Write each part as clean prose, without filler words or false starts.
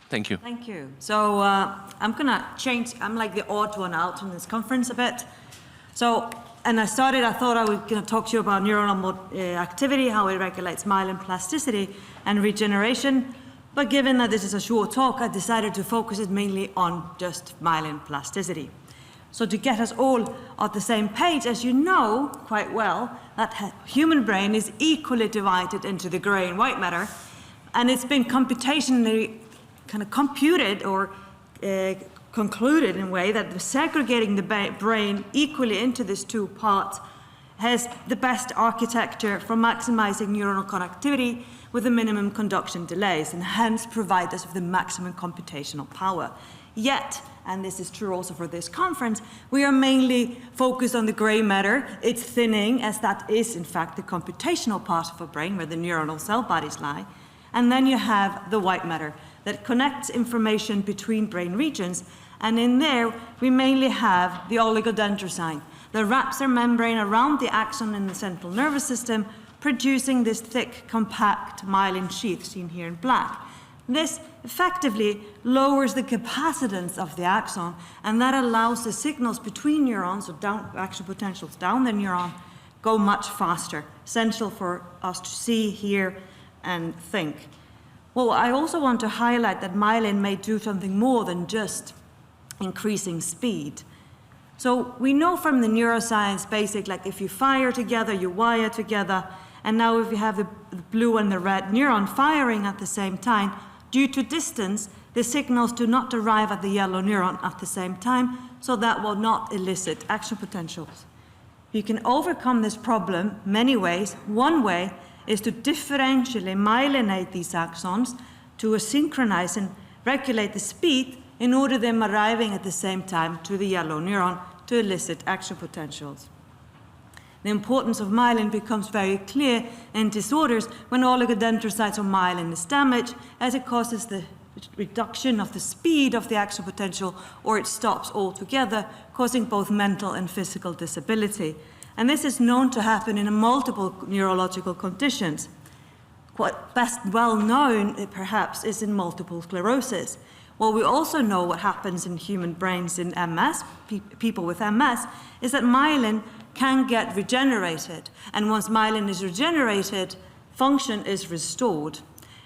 Thank you. Thank you. So I'm going to change, I'm like the odd one out in this conference a bit. So, and I thought I was going to talk to you about neuronal activity, how it regulates myelin plasticity and regeneration. But given that this is a short talk, I decided to focus it mainly on just myelin plasticity. So to get us all on the same page, as you know quite well, that human brain is equally divided into the gray and white matter, and it's been computationally kind of computed or concluded in a way that segregating the brain equally into these two parts has the best architecture for maximizing neuronal connectivity with the minimum conduction delays, and hence provide us with the maximum computational power. Yet, and this is true also for this conference, we are mainly focused on the gray matter, its thinning, as that is in fact the computational part of a brain where the neuronal cell bodies lie. And then you have the white matter that connects information between brain regions, and in there we mainly have the oligodendrocyte that wraps their membrane around the axon in the central nervous system, producing this thick, compact myelin sheath seen here in black. This effectively lowers the capacitance of the axon, and that allows the signals between neurons, or action potentials down the neuron, go much faster, essential for us to see, hear, and think. Well, I also want to highlight that myelin may do something more than just increasing speed. So we know from the neuroscience basic, like if you fire together, you wire together, and now if you have the blue and the red neuron firing at the same time, due to distance, the signals do not arrive at the yellow neuron at the same time, so that will not elicit action potentials. You can overcome this problem many ways. One way is to differentially myelinate these axons to synchronize and regulate the speed in order them arriving at the same time to the yellow neuron to elicit action potentials. The importance of myelin becomes very clear in disorders when oligodendrocytes or myelin is damaged, as it causes the reduction of the speed of the action potential, or it stops altogether, causing both mental and physical disability. And this is known to happen in multiple neurological conditions. What best well known, perhaps, is in multiple sclerosis. Well, we also know what happens in human brains in MS, people with MS, is that myelin can get regenerated. And once myelin is regenerated, function is restored.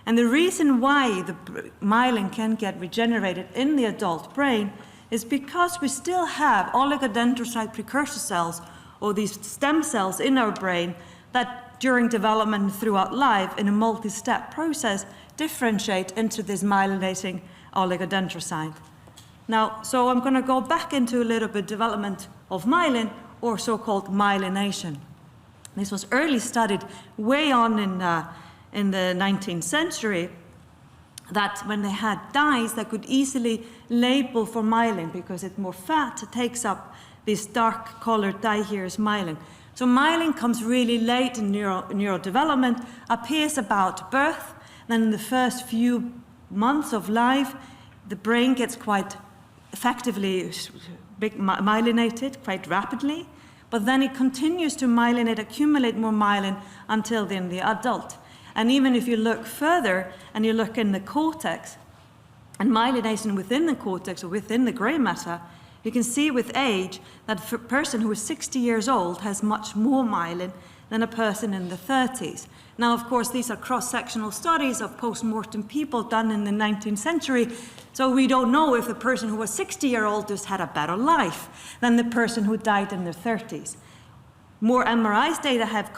And the reason why the myelin can get regenerated in the adult brain is because we still have oligodendrocyte precursor cells, or these stem cells in our brain that during development and throughout life in a multi-step process differentiate into this myelinating oligodendrocyte. Now, so I'm going to go back into a little bit development of myelin, or so-called myelination. This was early studied way on in the 19th century, that when they had dyes that could easily label for myelin because it's more fat, it takes up this dark colored dye here is myelin. So myelin comes really late in neurodevelopment, appears about birth, then in the first few months of life, the brain gets quite effectively myelinated quite rapidly, but then it continues to myelinate, accumulate more myelin until then the adult. And even if you look further and you look in the cortex, and myelination within the cortex or within the gray matter, you can see with age that a person who is 60 years old has much more myelin than a person in the 30s. Now, of course, these are cross-sectional studies of post-mortem people done in the 19th century, so we don't know if the person who was 60-year-old just had a better life than the person who died in their 30s. More MRI data have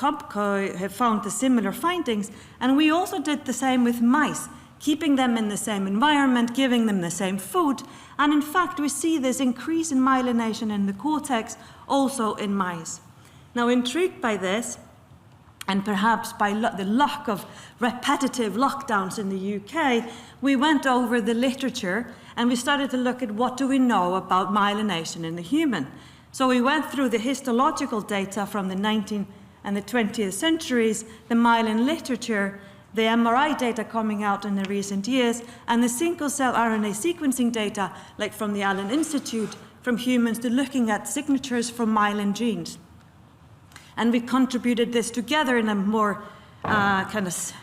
found the similar findings, and we also did the same with mice, keeping them in the same environment, giving them the same food, and in fact we see this increase in myelination in the cortex also in mice. Now, intrigued by this, and perhaps by the luck of repetitive lockdowns in the UK, we went over the literature and we started to look at what do we know about myelination in the human. So we went through the histological data from the 19th and the 20th centuries, the myelin literature, the MRI data coming out in the recent years, and the single-cell RNA sequencing data, like from the Allen Institute, from humans, to looking at signatures from myelin genes. And we contributed this together in a more kind of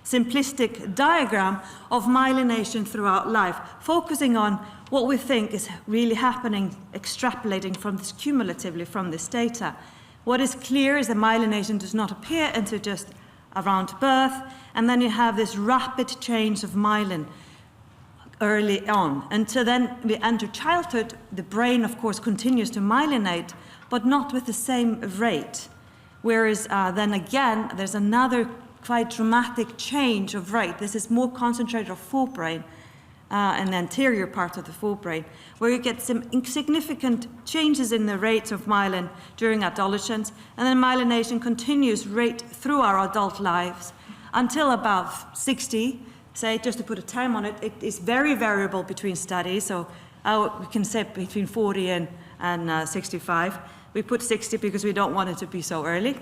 simplistic diagram of myelination throughout life, focusing on what we think is really happening, extrapolating from this cumulatively from this data. What is clear is that myelination does not appear until just around birth, and then you have this rapid change of myelin early on. Until then we enter childhood, the brain of course continues to myelinate, but not with the same rate. Whereas then again, there's another quite dramatic change of rate. This is more concentrated of forebrain, and the anterior part of the forebrain, where you get some significant changes in the rates of myelin during adolescence, and then myelination continues right through our adult lives until about 60, say, just to put a time on it. It is very variable between studies, so we can say between 40 and 65. We put 60 because we don't want it to be so early.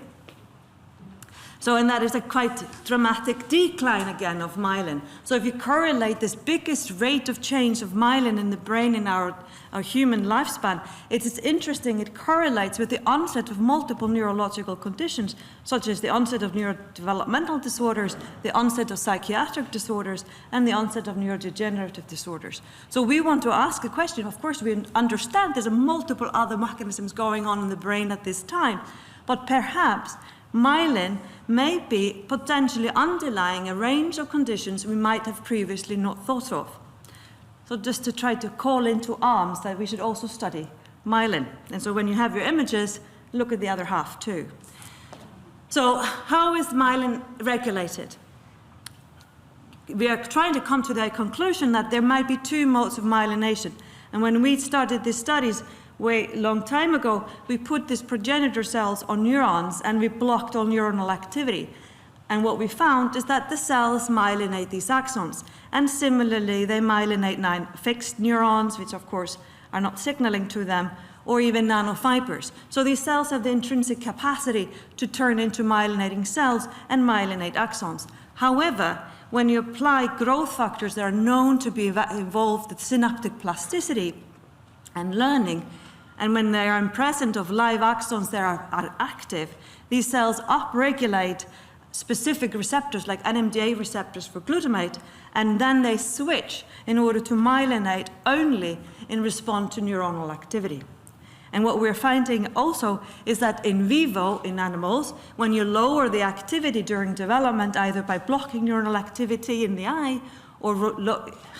So, and that is a quite dramatic decline again of myelin. So if you correlate this biggest rate of change of myelin in the brain in our human lifespan, it is interesting, it correlates with the onset of multiple neurological conditions, such as the onset of neurodevelopmental disorders, the onset of psychiatric disorders, and the onset of neurodegenerative disorders. So we want to ask a question. Of course, we understand there's multiple other mechanisms going on in the brain at this time, but perhaps myelin may be potentially underlying a range of conditions we might have previously not thought of. So just to try to call into arms that we should also study myelin. And so when you have your images, look at the other half too. So how is myelin regulated? We are trying to come to the conclusion that there might be two modes of myelination. And when we started these studies, way long time ago, we put these progenitor cells on neurons and we blocked all neuronal activity. And what we found is that the cells myelinate these axons. And similarly, they myelinate 9 fixed neurons, which of course are not signaling to them, or even nanofibers. So these cells have the intrinsic capacity to turn into myelinating cells and myelinate axons. However, when you apply growth factors that are known to be involved with synaptic plasticity and learning, and when they are in presence of live axons that are active, these cells upregulate specific receptors like NMDA receptors for glutamate, and then they switch in order to myelinate only in response to neuronal activity. And what we're finding also is that in vivo, in animals, when you lower the activity during development, either by blocking neuronal activity in the eye or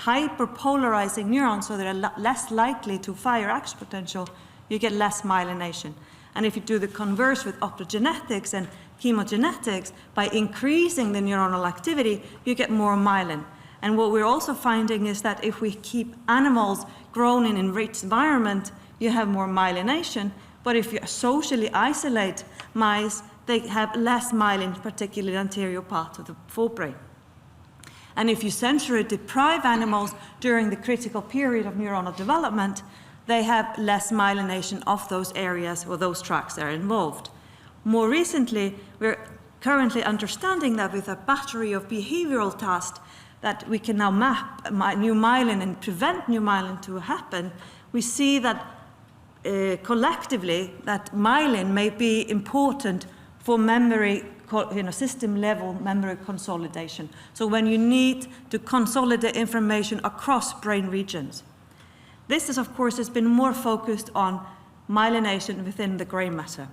hyperpolarizing neurons so they're less likely to fire action potential, you get less myelination. And if you do the converse with optogenetics and chemogenetics, by increasing the neuronal activity, you get more myelin. And what we're also finding is that if we keep animals grown in enriched environment, you have more myelination. But if you socially isolate mice, they have less myelin, particularly the anterior part of the forebrain. And if you sensory deprive animals during the critical period of neuronal development, they have less myelination of those areas or those tracts that are involved. More recently, we're currently understanding that with a battery of behavioral tasks that we can now map new myelin and prevent new myelin to happen, we see that collectively that myelin may be important for memory, system-level memory consolidation. So when you need to consolidate information across brain regions. This is, of course, has been more focused on myelination within the gray matter.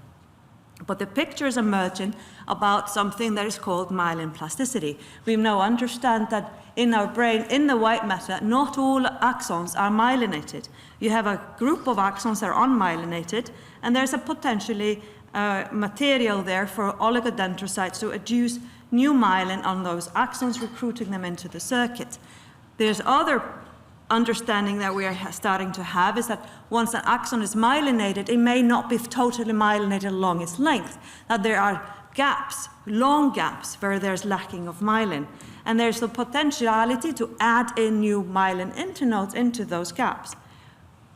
But the picture is emerging about something that is called myelin plasticity. We now understand that in our brain, in the white matter, not all axons are myelinated. You have a group of axons that are unmyelinated, and there's a potentially material there for oligodendrocytes to adduce new myelin on those axons, recruiting them into the circuit. There's other understanding that we are starting to have is that once an axon is myelinated, it may not be totally myelinated along its length, that there are gaps, long gaps, where there's lacking of myelin. And there's the potentiality to add in new myelin internodes into those gaps.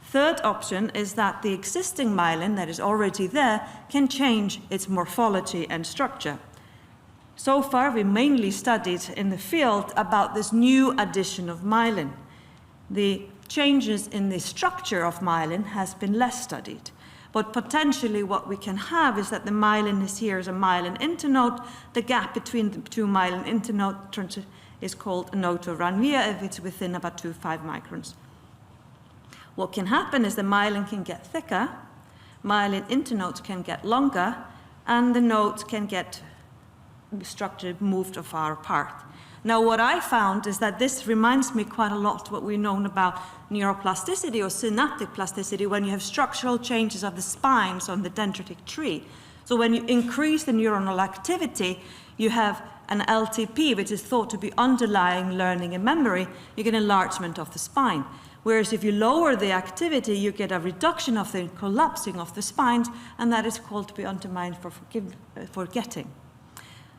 Third option is that the existing myelin that is already there can change its morphology and structure. So far, we mainly studied in the field about this new addition of myelin. The changes in the structure of myelin has been less studied. But potentially what we can have is that the myelin is here as a myelin internode. The gap between the two myelin internodes is called a node of Ragnhildur if it's within about 2 to 5 microns. What can happen is the myelin can get thicker, myelin internodes can get longer, and the nodes can get structured, moved far apart. Now, what I found is that this reminds me quite a lot what we've known about neuroplasticity or synaptic plasticity when you have structural changes of the spines on the dendritic tree. So when you increase the neuronal activity, you have an LTP, which is thought to be underlying learning and memory. You get enlargement of the spine. Whereas if you lower the activity, you get a reduction of the collapsing of the spines, and that is called to be undermined for forgetting.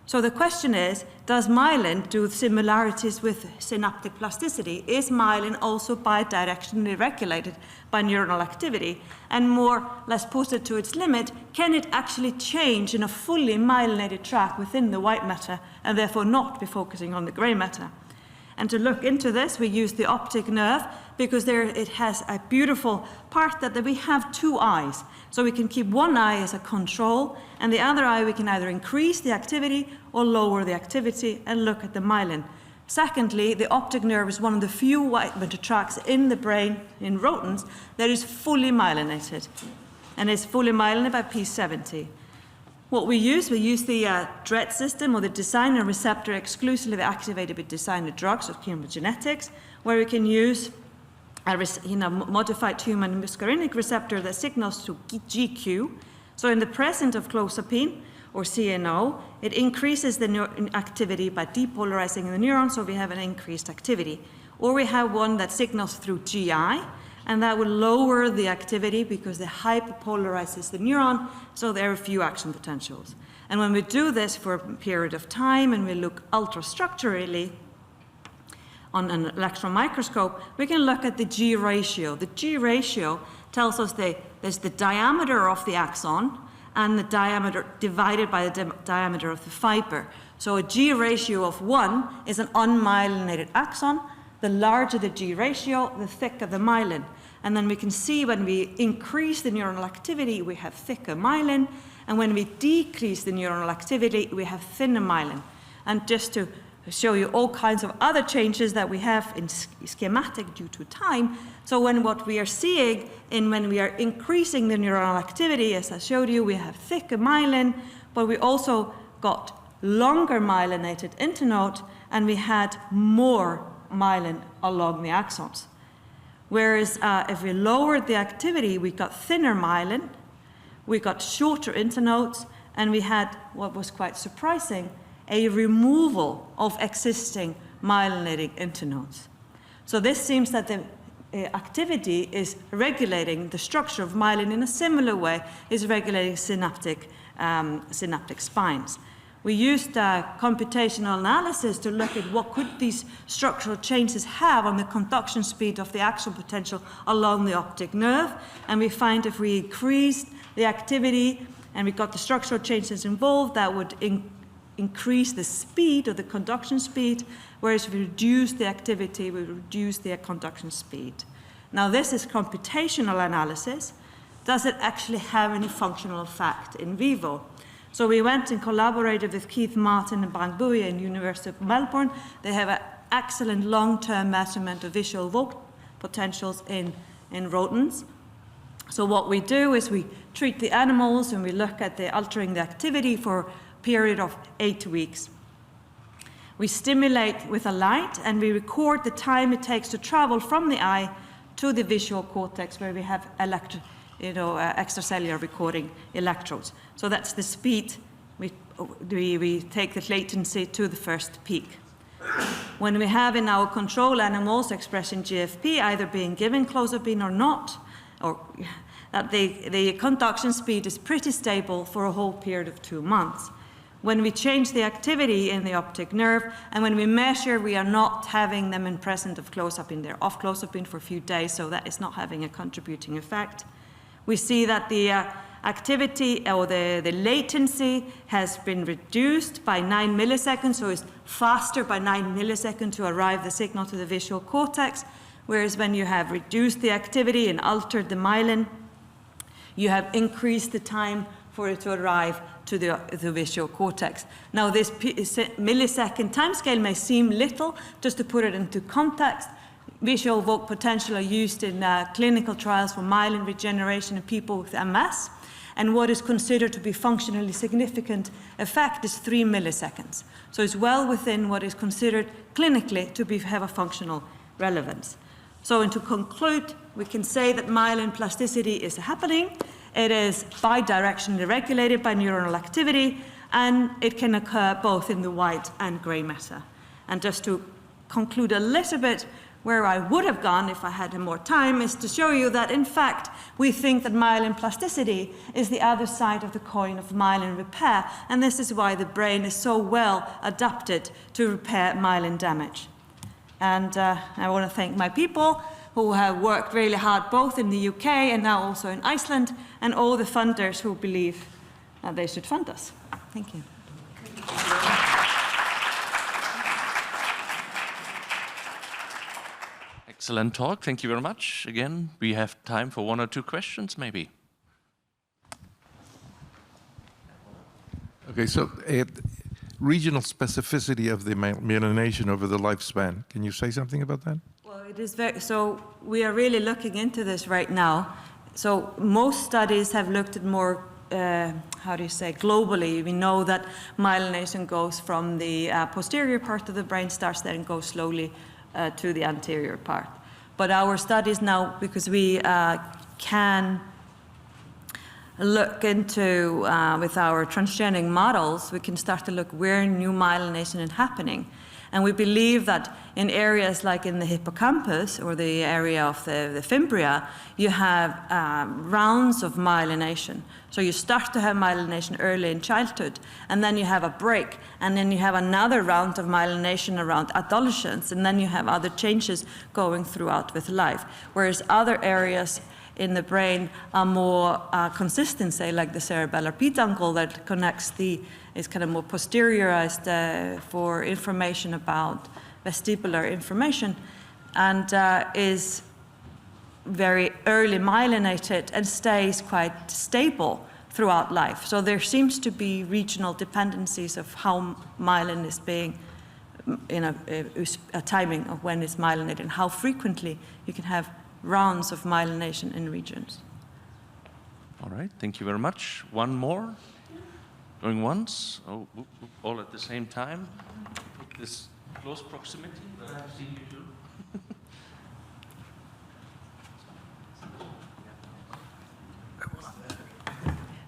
So the question is, does myelin do similarities with synaptic plasticity? Is myelin also bidirectionally regulated by neuronal activity? And more, let's push it to its limit, can it actually change in a fully myelinated tract within the white matter and therefore not be focusing on the gray matter? And to look into this, we use the optic nerve because it has a beautiful part that we have 2 eyes. So we can keep one eye as a control, and the other eye we can either increase the activity or lower the activity and look at the myelin. Secondly, the optic nerve is one of the few white matter tracts in the brain in rodents that is fully myelinated, and is fully myelinated by P70. What we use the DREAD system, or the designer receptor exclusively activated with designer drugs or chemogenetics, where we can use a modified human muscarinic receptor that signals to GQ. So in the presence of clozapine or CNO, it increases the activity by depolarizing the neuron, so we have an increased activity. Or we have one that signals through GI, and that will lower the activity because it hyperpolarizes the neuron, so there are few action potentials. And when we do this for a period of time and we look ultrastructurally on an electron microscope, we can look at the G ratio. The G ratio tells us there's the diameter of the axon and the diameter divided by the diameter of the fiber. So a G ratio of 1 is an unmyelinated axon. The larger the G ratio, the thicker the myelin. And then we can see when we increase the neuronal activity, we have thicker myelin. And when we decrease the neuronal activity, we have thinner myelin. And just to show you all kinds of other changes that we have in schematic due to time. So what we are seeing when we are increasing the neuronal activity, as I showed you, we have thicker myelin, but we also got longer myelinated internode, and we had more myelin along the axons. Whereas if we lowered the activity, we got thinner myelin, we got shorter internodes, and we had, what was quite surprising, a removal of existing myelinating internodes. So this seems that the activity is regulating the structure of myelin in a similar way is regulating synaptic spines. We used computational analysis to look at what could these structural changes have on the conduction speed of the action potential along the optic nerve. And we find if we increased the activity and we got the structural changes involved, that would increase the speed or the conduction speed, whereas if we reduce the activity, we reduce the conduction speed. Now this is computational analysis. Does it actually have any functional effect in vivo? So we went and collaborated with Keith Martin and Bang Bui in University of Melbourne. They have an excellent long-term measurement of visual evoked potentials in rodents. So what we do is we treat the animals and we look at altering the activity for a period of 8 weeks. We stimulate with a light and we record the time it takes to travel from the eye to the visual cortex, where we have extracellular recording electrodes. So that's the speed. We take the latency to the first peak. When we have in our control animals expressing GFP, either being given clozapine or not, or that the conduction speed is pretty stable for a whole period of 2 months. When we change the activity in the optic nerve, and when we measure, we are not having them in presence of clozapine. They're off clozapine for a few days, so that is not having a contributing effect. We see that the activity or the latency has been reduced by 9 milliseconds, so it's faster by 9 milliseconds to arrive the signal to the visual cortex, whereas when you have reduced the activity and altered the myelin, you have increased the time for it to arrive to the visual cortex. Now, this millisecond timescale may seem little. Just to put it into context, visual evoked potential are used in clinical trials for myelin regeneration in people with MS. And what is considered to be functionally significant effect is 3 milliseconds. So it's well within what is considered clinically to have a functional relevance. So, and to conclude, we can say that myelin plasticity is happening. It is bidirectionally regulated by neuronal activity, and it can occur both in the white and gray matter. And just to conclude a little bit, where I would have gone if I had more time, is to show you that, in fact, we think that myelin plasticity is the other side of the coin of myelin repair, and this is why the brain is so well adapted to repair myelin damage. And I want to thank my people who have worked really hard both in the UK and now also in Iceland, and all the funders who believe that they should fund us. Thank you. Excellent talk. Thank you very much. Again, we have time for 1 or 2 questions, maybe. Okay, so regional specificity of the myelination over the lifespan. Can you say something about that? Well, it is so we are really looking into this right now. So most studies have looked at more, globally. We know that myelination goes from the posterior part of the brain, starts there and goes slowly to the anterior part. But our studies now, because we can look into, with our transgenic models, we can start to look where new myelination is happening. And we believe that in areas like in the hippocampus or the area of the fimbria, you have rounds of myelination. So you start to have myelination early in childhood, and then you have a break, and then you have another round of myelination around adolescence, and then you have other changes going throughout with life. Whereas other areas in the brain are more consistent, say like the cerebellar peduncle that connects is kind of more posteriorized for information about vestibular information, and is very early myelinated and stays quite stable throughout life. So there seems to be regional dependencies of how myelin is being, a timing of when it's myelinated and how frequently you can have rounds of myelination in regions. All right, thank you very much. One more. Going once. Oh, all at the same time. Pick this close proximity that I've seen you do.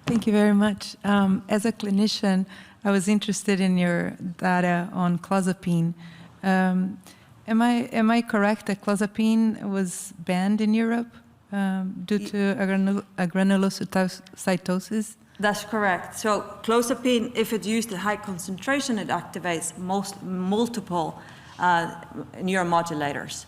Thank you very much. As a clinician, I was interested in your data on clozapine. Am I correct that clozapine was banned in Europe due to granulocytosis? That's correct. So clozapine, if it's used at high concentration, it activates multiple neuromodulators.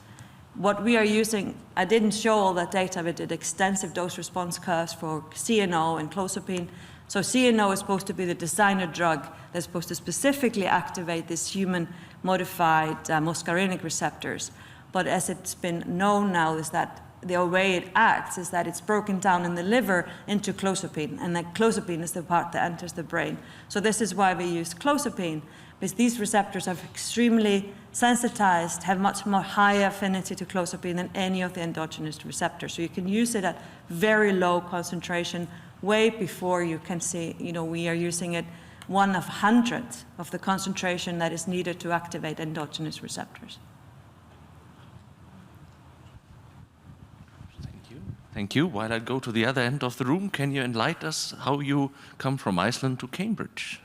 What we are using, I didn't show all that data, we did extensive dose response curves for CNO and clozapine. So CNO is supposed to be the designer drug that's supposed to specifically activate these human modified muscarinic receptors. But as it's been known now is that the way it acts is that it's broken down in the liver into clozapine, and that clozapine is the part that enters the brain. So this is why we use clozapine, because these receptors are extremely sensitized, have much more high affinity to clozapine than any of the endogenous receptors. So you can use it at very low concentration, way before you can see, we are using it 1 of hundreds of the concentration that is needed to activate endogenous receptors. Thank you. While I go to the other end of the room, can you enlighten us how you come from Iceland to Cambridge?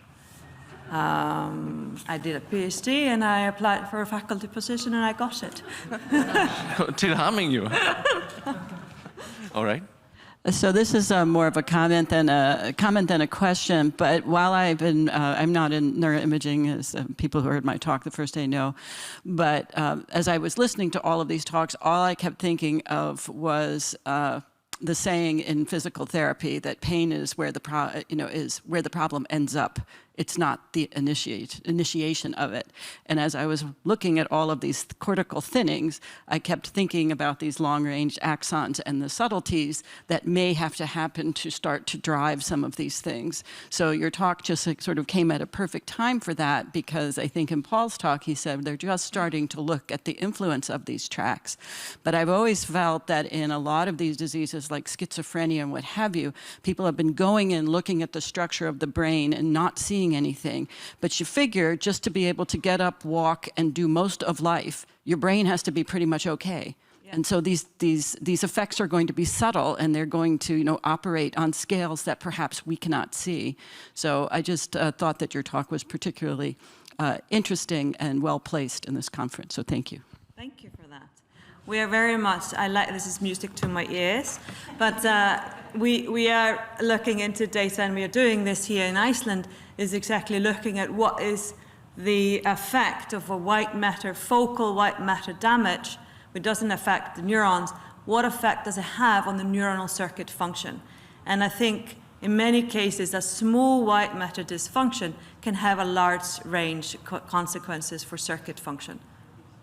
I did a PhD and I applied for a faculty position and I got it. Till harming you. All right. So this is more of a comment than a question. But while I've been, I'm not in neuroimaging, as people who heard my talk the first day know. But as I was listening to all of these talks, all I kept thinking of was the saying in physical therapy that pain is where the problem ends up It's not the initiation of it. And as I was looking at all of these cortical thinnings, I kept thinking about these long-range axons and the subtleties that may have to happen to start to drive some of these things. So your talk just sort of came at a perfect time for that, because I think in Paul's talk he said they're just starting to look at the influence of these tracks. But I've always felt that in a lot of these diseases like schizophrenia and what have you, people have been going in looking at the structure of the brain and not seeing anything. But you figure just to be able to get up, walk, and do most of life, your brain has to be pretty much okay. Yeah. And so these effects are going to be subtle, and they're going to operate on scales that perhaps we cannot see. So I just thought that your talk was particularly interesting and well placed in this conference. So thank you. Thank you for that. We are very much, this is music to my ears, but we are looking into data, and we are doing this here in Iceland, is exactly looking at what is the effect of a white matter, focal white matter damage, which doesn't affect the neurons. What effect does it have on the neuronal circuit function? And I think in many cases, a small white matter dysfunction can have a large range consequences for circuit function.